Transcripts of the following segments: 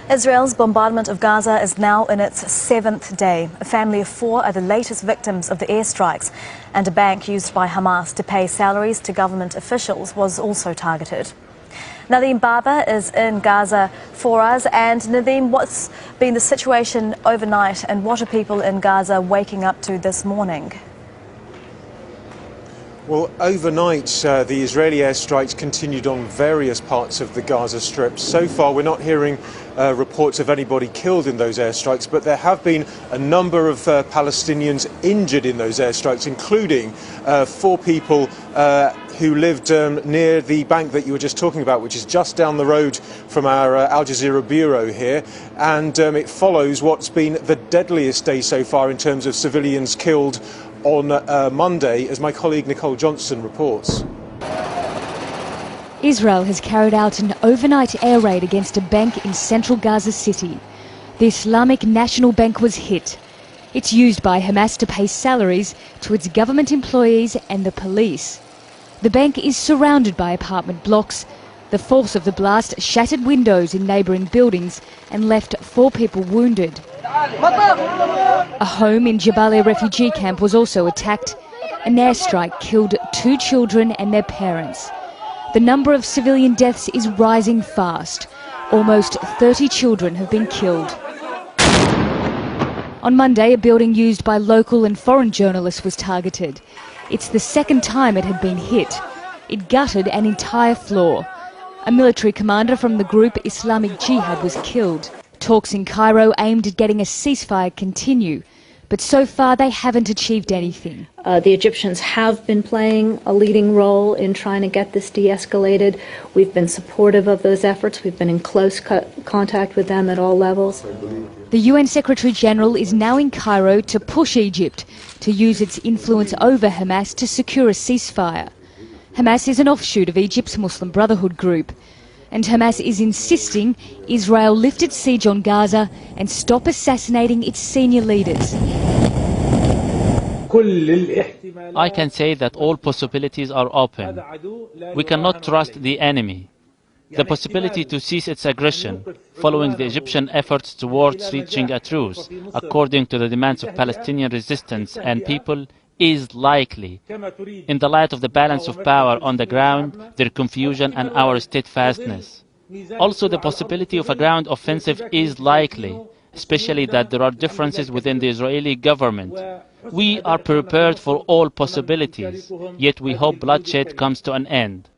Israel's bombardment of Gaza is now in its seventh day. A family of 4 are the latest victims of the airstrikes, and a bank used by Hamas to pay salaries to government officials was also targeted. Nadim is in Gaza for us. And Nadim, what's been the situation overnight, and what are people in Gaza waking up to this morning? Well, overnight, the Israeli airstrikes continued on various parts of the Gaza Strip. So far, we're not hearing reports of anybody killed in those airstrikes, but there have been a number of Palestinians injured in those airstrikes, including 4 people who lived near the bank that you were just talking about, which is just down the road from our Al Jazeera bureau here. And it follows what's been the deadliest day so far in terms of civilians killed on Monday, as my colleague Nicole Johnston reports. Israel has carried out an overnight air raid against a bank in central Gaza City. The Islamic National Bank was hit. It's used by Hamas to pay salaries to its government employees and the police. The bank is surrounded by apartment blocks. The force of the blast shattered windows in neighbouring buildings and left 4 people wounded. A home in Jabalia refugee camp was also attacked. An airstrike killed 2 children and their parents. The number of civilian deaths is rising fast. Almost 30 children have been killed. On Monday, a building used by local and foreign journalists was targeted. It's the second time it had been hit. It gutted an entire floor. A military commander from the group Islamic Jihad was killed. Talks in Cairo aimed at getting a ceasefire continue, but so far they haven't achieved anything. The Egyptians have been playing a leading role in trying to get this de-escalated. We've been supportive of those efforts. We've been in close contact with them at all levels. The UN Secretary-General is now in Cairo to push Egypt to use its influence over Hamas to secure a ceasefire. Hamas is an offshoot of Egypt's Muslim Brotherhood group, and Hamas is insisting Israel lift its siege on Gaza and stop assassinating its senior leaders. I can say that all possibilities are open. We cannot trust the enemy. The possibility to cease its aggression, following the Egyptian efforts towards reaching a truce, according to the demands of Palestinian resistance and people, is likely. In the light of the balance of power on the ground, their confusion and our steadfastness. Also, the possibility of a ground offensive is likely, especially that there are differences within the Israeli government. We are prepared for all possibilities, yet we hope bloodshed comes to an end.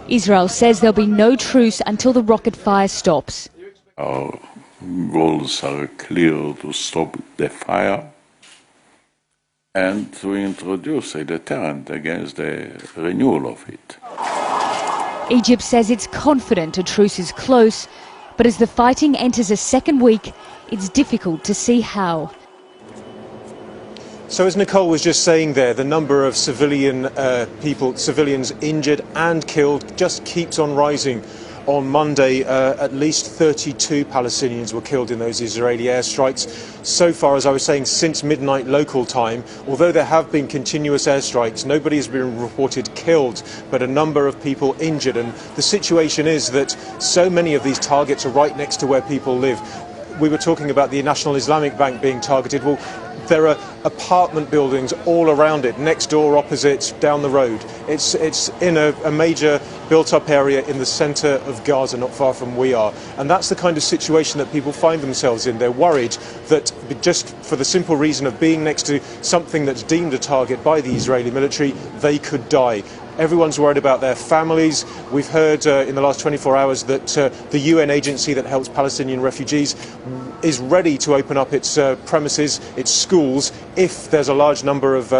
Israel says there'll be no truce until the rocket fire stops. Our goals are clear: to stop the fire and to introduce a deterrent against the renewal of it. Egypt says it's confident a truce is close, but as the fighting enters a second week, it's difficult to see how. So as Nicole was just saying there, the number of civilians injured and killed just keeps on rising. On Monday, at least 32 Palestinians were killed in those Israeli airstrikes. So far, as I was saying, since midnight local time, although there have been continuous airstrikes, nobody has been reported killed, but a number of people injured. And the situation is that so many of these targets are right next to where people live. We were talking about the National Islamic Bank being targeted. Well, there are apartment buildings all around it, next door, opposite, down the road. It's in a major built-up area in the centre of Gaza, not far from we are. And that's the kind of situation that people find themselves in. They're worried that just for the simple reason of being next to something that's deemed a target by the Israeli military, they could die. Everyone's worried about their families. We've heard in the last 24 hours that the UN agency that helps Palestinian refugees is ready to open up its premises, its schools, if there's a large number of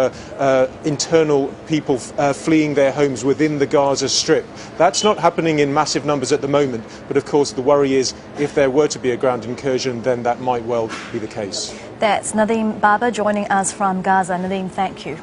internal people fleeing their homes within the Gaza Strip. That's not happening in massive numbers at the moment, but of course the worry is if there were to be a ground incursion, then that might well be the case. That's Nadim joining us from Gaza. Nadim, thank you.